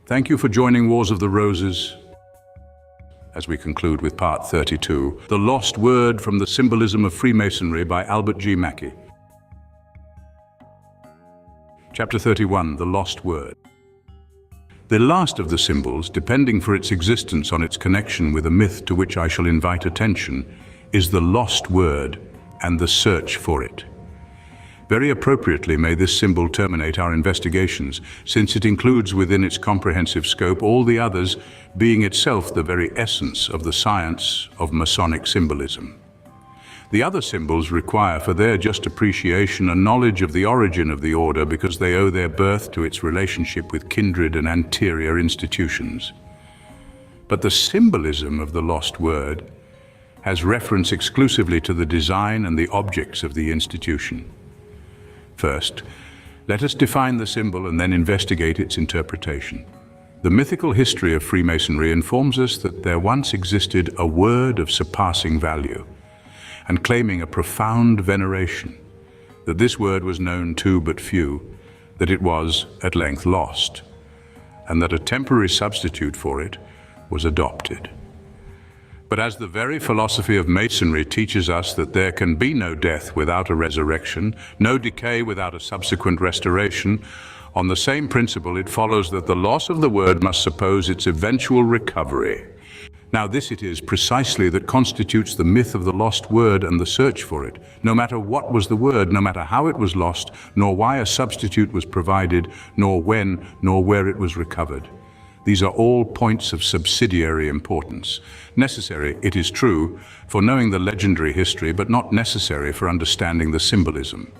Thank you for joining Wars of the Roses as we conclude with part 32, The Lost Word from the Symbolism of Freemasonry by Albert G. Mackey. Chapter 31, The Lost Word. The last of the symbols, depending for its existence on its connection with a myth to which I shall invite attention, is the lost word and the search for it. Very appropriately may this symbol terminate our investigations, since it includes within its comprehensive scope all the others, being itself the very essence of the science of Masonic symbolism. The other symbols require for their just appreciation a knowledge of the origin of the order, because they owe their birth to its relationship with kindred and anterior institutions. But the symbolism of the lost word has reference exclusively to the design and the objects of the institution. First, let us define the symbol and then investigate its interpretation. The mythical history of Freemasonry informs us that there once existed a word of surpassing value, and claiming a profound veneration, that this word was known to but few, that it was at length lost, and that a temporary substitute for it was adopted. But as the very philosophy of Masonry teaches us that there can be no death without a resurrection, no decay without a subsequent restoration, on the same principle it follows that the loss of the word must suppose its eventual recovery. Now this it is precisely that constitutes the myth of the lost word and the search for it. No matter what was the word, no matter how it was lost, nor why a substitute was provided, nor when, nor where it was recovered. These are all points of subsidiary importance. Necessary, it is true, for knowing the legendary history, but not necessary for understanding the symbolism.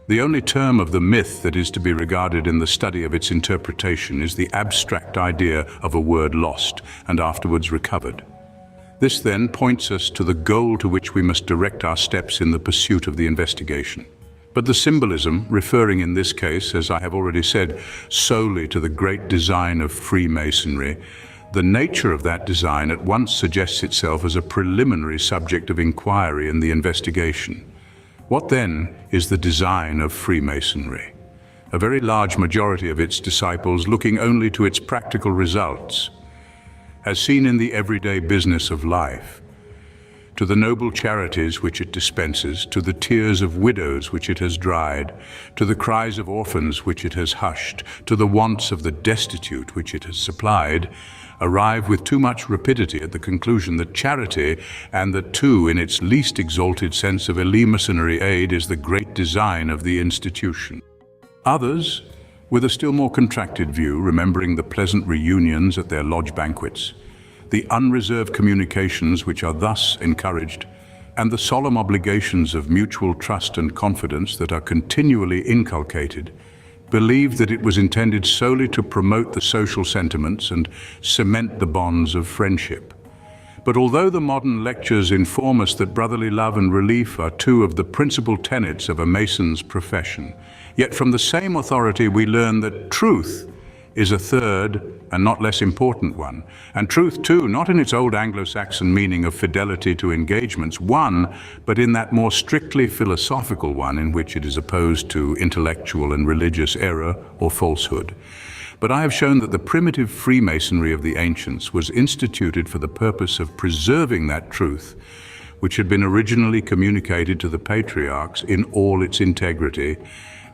The only term of the myth that is to be regarded in the study of its interpretation is the abstract idea of a word lost and afterwards recovered. This then points us to the goal to which we must direct our steps in the pursuit of the investigation. But the symbolism, referring in this case, as I have already said, solely to the great design of Freemasonry, the nature of that design at once suggests itself as a preliminary subject of inquiry in the investigation. What then is the design of Freemasonry? A very large majority of its disciples looking only to its practical results, as seen in the everyday business of life, to the noble charities which it dispenses, to the tears of widows which it has dried, to the cries of orphans which it has hushed, to the wants of the destitute which it has supplied, arrive with too much rapidity at the conclusion that charity, and that too in its least exalted sense of eleemosynary aid, is the great design of the institution. Others, with a still more contracted view, remembering the pleasant reunions at their lodge banquets, the unreserved communications which are thus encouraged, and the solemn obligations of mutual trust and confidence that are continually inculcated, believe that it was intended solely to promote the social sentiments and cement the bonds of friendship. But although the modern lectures inform us that brotherly love and relief are two of the principal tenets of a Mason's profession, yet from the same authority we learn that truth is a third and not less important one. And truth too, not in its old Anglo-Saxon meaning of fidelity to engagements won, but in that more strictly philosophical one in which it is opposed to intellectual and religious error or falsehood. But I have shown that the primitive Freemasonry of the ancients was instituted for the purpose of preserving that truth, which had been originally communicated to the patriarchs in all its integrity,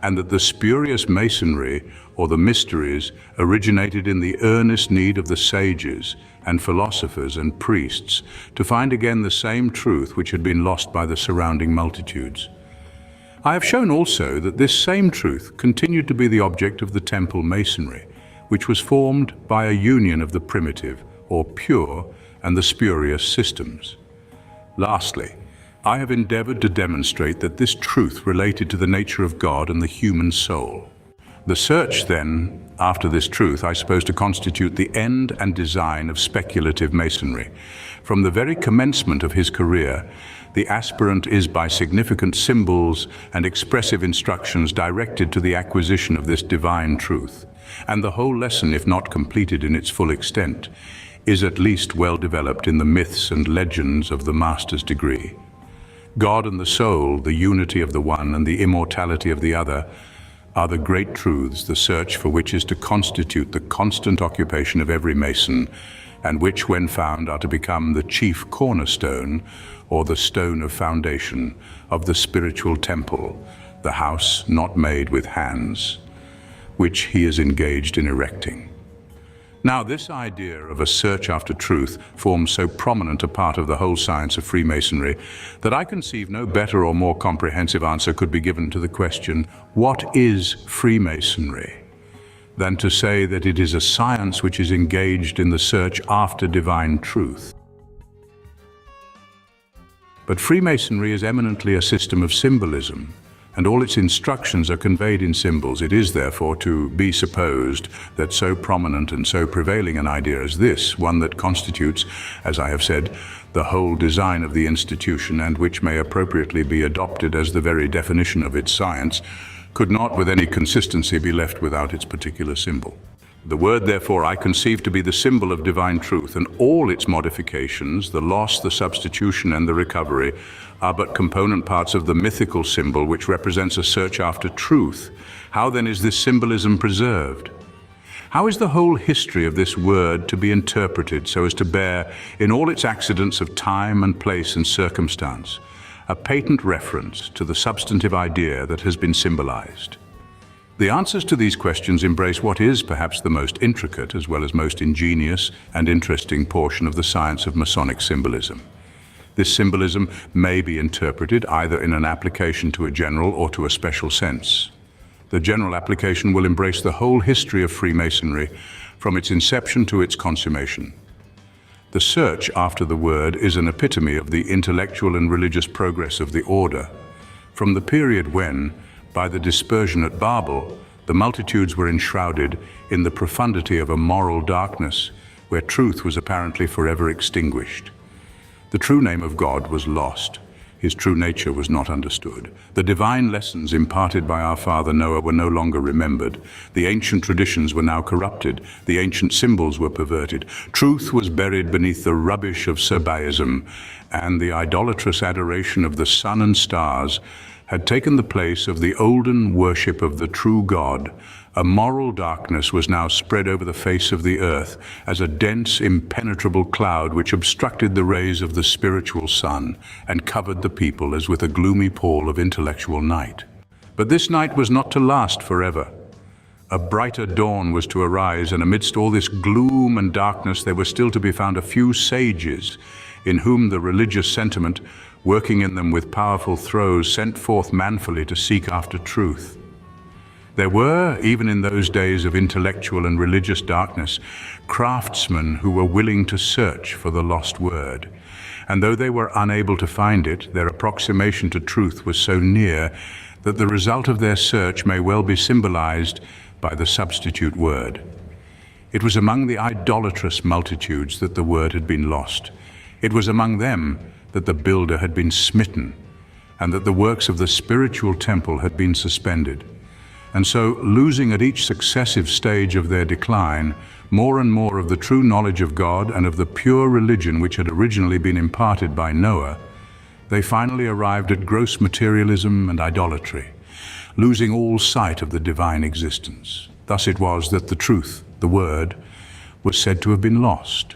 and that the spurious masonry, or the mysteries, originated in the earnest need of the sages and philosophers and priests to find again the same truth which had been lost by the surrounding multitudes. I have shown also that this same truth continued to be the object of the temple masonry, which was formed by a union of the primitive, or pure, and the spurious systems. Lastly, I have endeavored to demonstrate that this truth related to the nature of God and the human soul. The search, then, after this truth, I suppose to constitute the end and design of speculative masonry. From the very commencement of his career, the aspirant is by significant symbols and expressive instructions directed to the acquisition of this divine truth. And the whole lesson, if not completed in its full extent, is at least well developed in the myths and legends of the master's degree. God and the soul, the unity of the one and the immortality of the other, are the great truths, the search for which is to constitute the constant occupation of every Mason, and which, when found, are to become the chief cornerstone, or the stone of foundation, of the spiritual temple, the house not made with hands, which he is engaged in erecting. Now, this idea of a search after truth forms so prominent a part of the whole science of Freemasonry that I conceive no better or more comprehensive answer could be given to the question, what is Freemasonry, than to say that it is a science which is engaged in the search after divine truth. But Freemasonry is eminently a system of symbolism, and all its instructions are conveyed in symbols. It is therefore to be supposed that so prominent and so prevailing an idea as this, one that constitutes, as I have said, the whole design of the institution, and which may appropriately be adopted as the very definition of its science, could not with any consistency be left without its particular symbol. The word, therefore, I conceive to be the symbol of divine truth, and all its modifications, the loss, the substitution, and the recovery, are but component parts of the mythical symbol which represents a search after truth. How then is this symbolism preserved? How is the whole history of this word to be interpreted so as to bear, in all its accidents of time and place and circumstance, a patent reference to the substantive idea that has been symbolized? The answers to these questions embrace what is perhaps the most intricate as well as most ingenious and interesting portion of the science of Masonic symbolism. This symbolism may be interpreted either in an application to a general or to a special sense. The general application will embrace the whole history of Freemasonry from its inception to its consummation. The search after the word is an epitome of the intellectual and religious progress of the order. From the period when, by the dispersion at Babel, the multitudes were enshrouded in the profundity of a moral darkness where truth was apparently forever extinguished. The true name of God was lost. His true nature was not understood. The divine lessons imparted by our father Noah were no longer remembered. The ancient traditions were now corrupted. The ancient symbols were perverted. Truth was buried beneath the rubbish of Sabaism, and the idolatrous adoration of the sun and stars had taken the place of the olden worship of the true God. A moral darkness was now spread over the face of the earth as a dense, impenetrable cloud which obstructed the rays of the spiritual sun and covered the people as with a gloomy pall of intellectual night. But this night was not to last forever. A brighter dawn was to arise, and amidst all this gloom and darkness there were still to be found a few sages in whom the religious sentiment, working in them with powerful throes, sent forth manfully to seek after truth. There were, even in those days of intellectual and religious darkness, craftsmen who were willing to search for the lost word. And though they were unable to find it, their approximation to truth was so near that the result of their search may well be symbolized by the substitute word. It was among the idolatrous multitudes that the word had been lost. It was among them that the builder had been smitten, and that the works of the spiritual temple had been suspended. And so, losing at each successive stage of their decline, more and more of the true knowledge of God and of the pure religion which had originally been imparted by Noah, they finally arrived at gross materialism and idolatry, losing all sight of the divine existence. Thus it was that the truth, the word, was said to have been lost.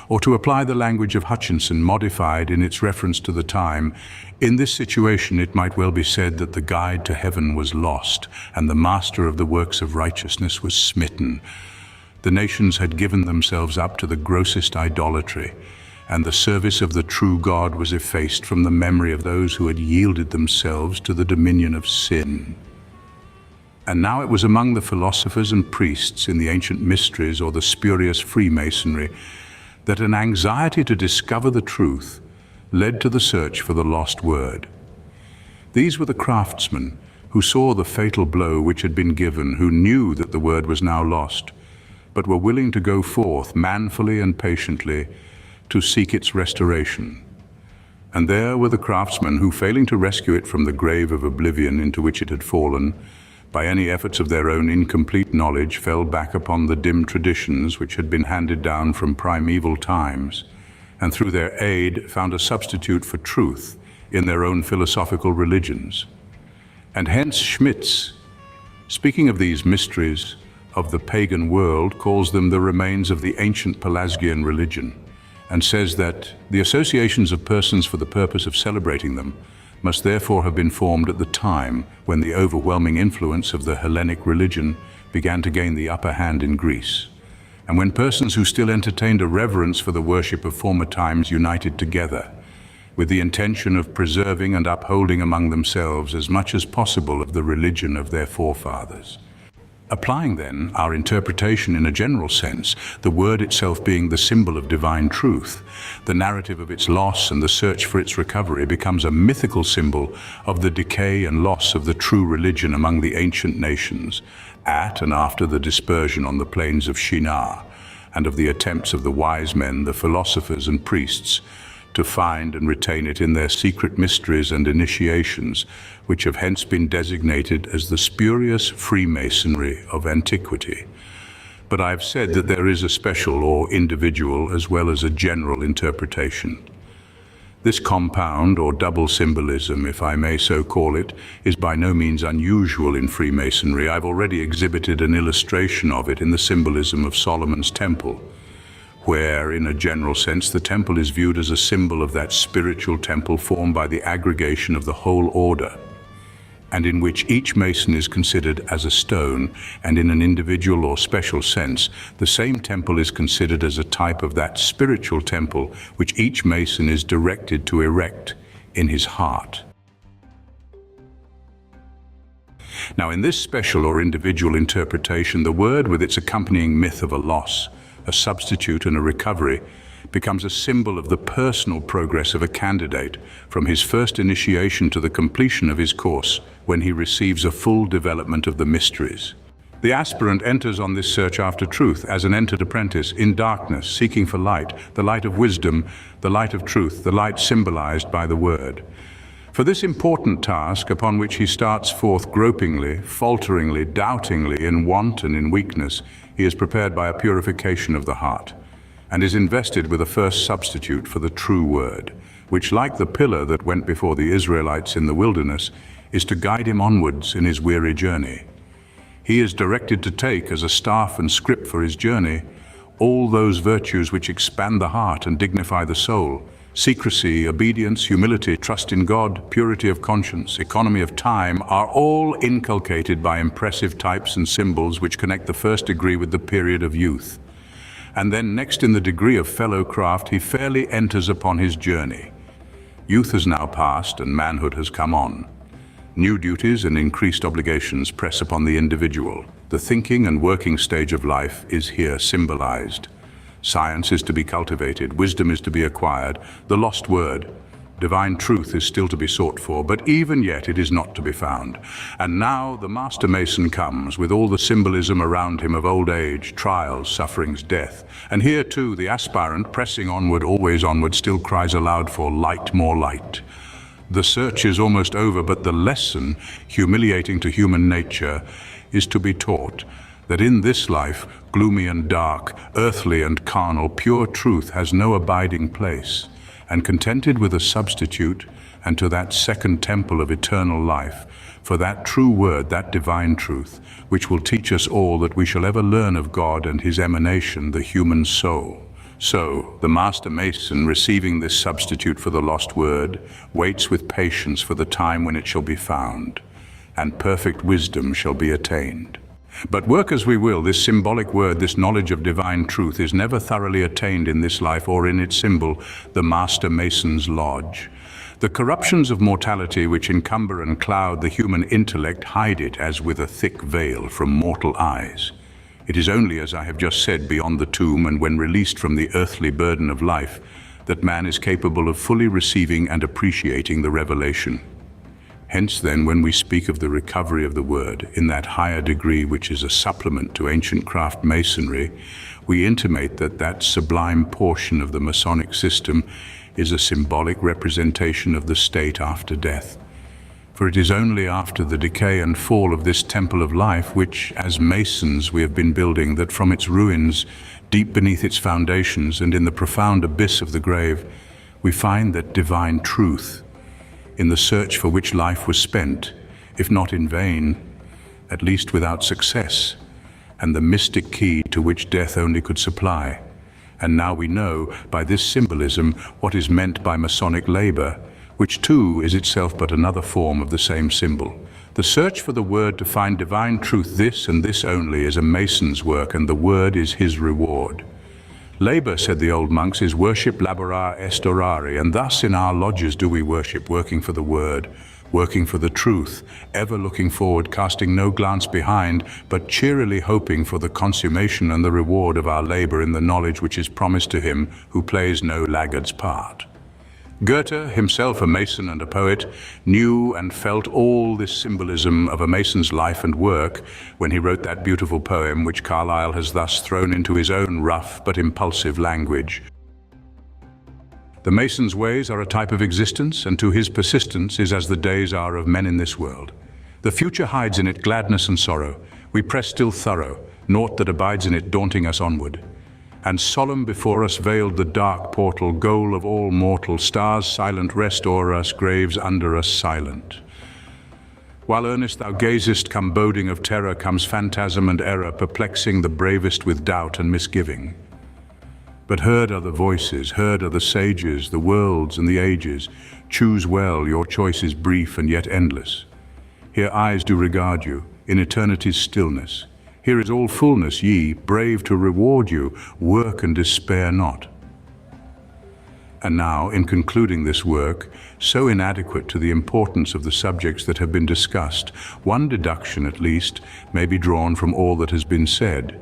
Or to apply the language of Hutchinson, modified in its reference to the time, in this situation it might well be said that the guide to heaven was lost, and the master of the works of righteousness was smitten. The nations had given themselves up to the grossest idolatry, and the service of the true God was effaced from the memory of those who had yielded themselves to the dominion of sin. And now it was among the philosophers and priests in the ancient mysteries, or the spurious Freemasonry, that an anxiety to discover the truth led to the search for the lost word. These were the craftsmen who saw the fatal blow which had been given, who knew that the word was now lost, but were willing to go forth manfully and patiently to seek its restoration. And there were the craftsmen who, failing to rescue it from the grave of oblivion into which it had fallen, by any efforts of their own incomplete knowledge, fell back upon the dim traditions which had been handed down from primeval times, and through their aid found a substitute for truth in their own philosophical religions. And hence Schmidt's Speaking of these mysteries of the pagan world, calls them the remains of the ancient Pelasgian religion, and says that the associations of persons for the purpose of celebrating them must therefore have been formed at the time when the overwhelming influence of the Hellenic religion began to gain the upper hand in Greece, and when persons who still entertained a reverence for the worship of former times united together with the intention of preserving and upholding among themselves as much as possible of the religion of their forefathers. Applying then our interpretation in a general sense, the word itself being the symbol of divine truth, the narrative of its loss and the search for its recovery becomes a mythical symbol of the decay and loss of the true religion among the ancient nations, at and after the dispersion on the plains of Shinar, and of the attempts of the wise men, the philosophers and priests, to find and retain it in their secret mysteries and initiations, which have hence been designated as the Spurious Freemasonry of Antiquity. But I have said that there is a special or individual as well as a general interpretation. This compound or double symbolism, if I may so call it, is by no means unusual in Freemasonry. I've already exhibited an illustration of it in the symbolism of Solomon's Temple, where, in a general sense, the temple is viewed as a symbol of that spiritual temple formed by the aggregation of the whole order, and in which each mason is considered as a stone, and in an individual or special sense, the same temple is considered as a type of that spiritual temple which each mason is directed to erect in his heart. Now, in this special or individual interpretation, the word with its accompanying myth of a loss, a substitute and a recovery, becomes a symbol of the personal progress of a candidate from his first initiation to the completion of his course, when he receives a full development of the mysteries. The aspirant enters on this search after truth as an entered apprentice in darkness, seeking for light, the light of wisdom, the light of truth, the light symbolized by the word. For this important task, upon which he starts forth gropingly, falteringly, doubtingly, in want and in weakness, he is prepared by a purification of the heart, and is invested with a first substitute for the true word, which, like the pillar that went before the Israelites in the wilderness, is to guide him onwards in his weary journey. He is directed to take as a staff and scrip for his journey all those virtues which expand the heart and dignify the soul: secrecy, obedience, humility, trust in God, purity of conscience, economy of time, are all inculcated by impressive types and symbols which connect the first degree with the period of youth. And then next in the degree of fellow craft, he fairly enters upon his journey. Youth has now passed and manhood has come on. New duties and increased obligations press upon the individual. The thinking and working stage of life is here symbolized. Science is to be cultivated, wisdom is to be acquired, the lost word, divine truth, is still to be sought for, but even yet it is not to be found. And now the Master Mason comes with all the symbolism around him of old age, trials, sufferings, death. And here too the aspirant, pressing onward, always onward, still cries aloud for light, more light. The search is almost over, but the lesson, humiliating to human nature, is to be taught that in this life, gloomy and dark, earthly and carnal, pure truth has no abiding place, and contented with a substitute and to that second temple of eternal life, for that true word, that divine truth, which will teach us all that we shall ever learn of God and his emanation, the human soul. So, the Master Mason, receiving this substitute for the lost word, waits with patience for the time when it shall be found, and perfect wisdom shall be attained. But work as we will, this symbolic word, this knowledge of divine truth, is never thoroughly attained in this life or in its symbol, the Master Mason's lodge. The corruptions of mortality which encumber and cloud the human intellect hide it as with a thick veil from mortal eyes. It is only, as I have just said, beyond the tomb and when released from the earthly burden of life, that man is capable of fully receiving and appreciating the revelation. Hence then, when we speak of the recovery of the word in that higher degree which is a supplement to ancient craft masonry, we intimate that that sublime portion of the Masonic system is a symbolic representation of the state after death. For it is only after the decay and fall of this temple of life, which, as Masons, we have been building, that from its ruins, deep beneath its foundations and in the profound abyss of the grave, we find that divine truth, in the search for which life was spent, if not in vain, at least without success, and the mystic key to which death only could supply. And now we know, by this symbolism, what is meant by Masonic labor, which too is itself but another form of the same symbol. The search for the word to find divine truth, this and this only, is a Mason's work, and the word is his reward. Labor, said the old monks, is worship labora est orari, and thus in our lodges do we worship, working for the word, working for the truth, ever looking forward, casting no glance behind, but cheerily hoping for the consummation and the reward of our labor in the knowledge which is promised to him who plays no laggard's part. Goethe, himself a Mason and a poet, knew and felt all this symbolism of a Mason's life and work when he wrote that beautiful poem which Carlyle has thus thrown into his own rough but impulsive language. The Mason's ways are a type of existence, and to his persistence is as the days are of men in this world. The future hides in it gladness and sorrow. We press still thorough, naught that abides in it daunting us onward. And solemn before us veiled the dark portal, goal of all mortal, stars silent rest o'er us, graves under us silent. While earnest thou gazest, come boding of terror, comes phantasm and error, perplexing the bravest with doubt and misgiving. But heard are the voices, heard are the sages, the worlds and the ages. Choose well, your choice is brief and yet endless. Here eyes do regard you, in eternity's stillness. Here is all fullness, ye, brave to reward you, work and despair not. And now, in concluding this work, so inadequate to the importance of the subjects that have been discussed, one deduction at least may be drawn from all that has been said.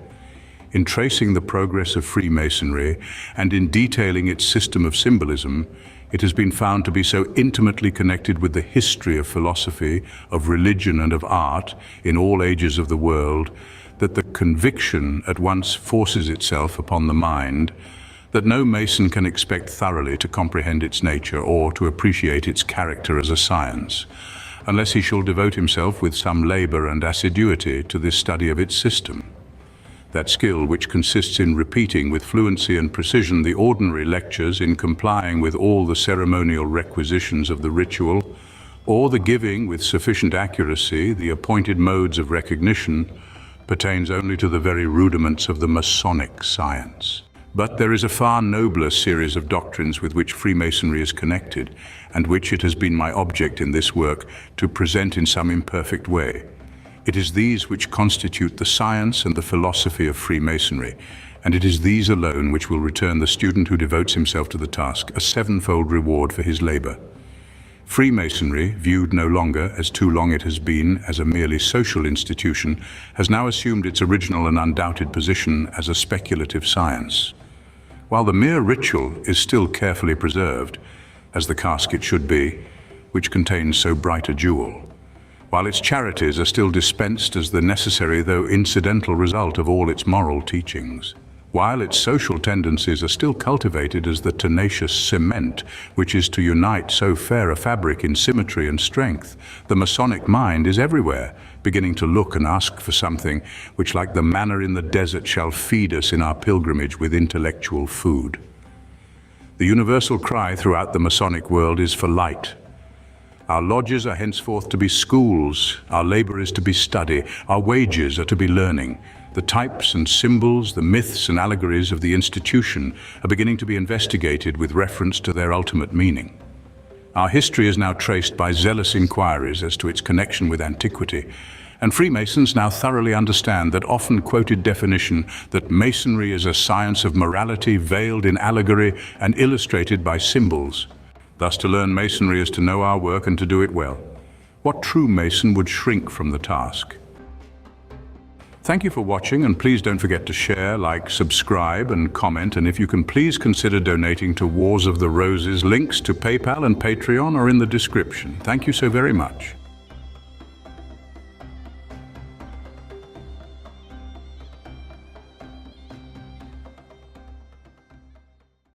In tracing the progress of Freemasonry and in detailing its system of symbolism, it has been found to be so intimately connected with the history of philosophy, of religion and of art in all ages of the world, that the conviction at once forces itself upon the mind that no Mason can expect thoroughly to comprehend its nature or to appreciate its character as a science, unless he shall devote himself with some labor and assiduity to this study of its system. That skill which consists in repeating with fluency and precision the ordinary lectures, in complying with all the ceremonial requisitions of the ritual, or the giving with sufficient accuracy the appointed modes of recognition, pertains only to the very rudiments of the Masonic science. But there is a far nobler series of doctrines with which Freemasonry is connected, and which it has been my object in this work to present in some imperfect way. It is these which constitute the science and the philosophy of Freemasonry, and it is these alone which will return the student who devotes himself to the task a sevenfold reward for his labor. Freemasonry, viewed no longer, as too long it has been, as a merely social institution, has now assumed its original and undoubted position as a speculative science. While the mere ritual is still carefully preserved, as the casket should be, which contains so bright a jewel, while its charities are still dispensed as the necessary though incidental result of all its moral teachings, while its social tendencies are still cultivated as the tenacious cement which is to unite so fair a fabric in symmetry and strength, the Masonic mind is everywhere, beginning to look and ask for something which, like the manna in the desert, shall feed us in our pilgrimage with intellectual food. The universal cry throughout the Masonic world is for light. Our lodges are henceforth to be schools, our labor is to be study, our wages are to be learning. The types and symbols, the myths and allegories of the institution are beginning to be investigated with reference to their ultimate meaning. Our history is now traced by zealous inquiries as to its connection with antiquity, and Freemasons now thoroughly understand that often quoted definition that Masonry is a science of morality veiled in allegory and illustrated by symbols. Thus, to learn Masonry is to know our work and to do it well. What true Mason would shrink from the task? Thank you for watching, and please don't forget to share, like, subscribe and comment, and if you can, please consider donating to Wars of the Roses. Links to PayPal and Patreon are in the description. Thank you so very much.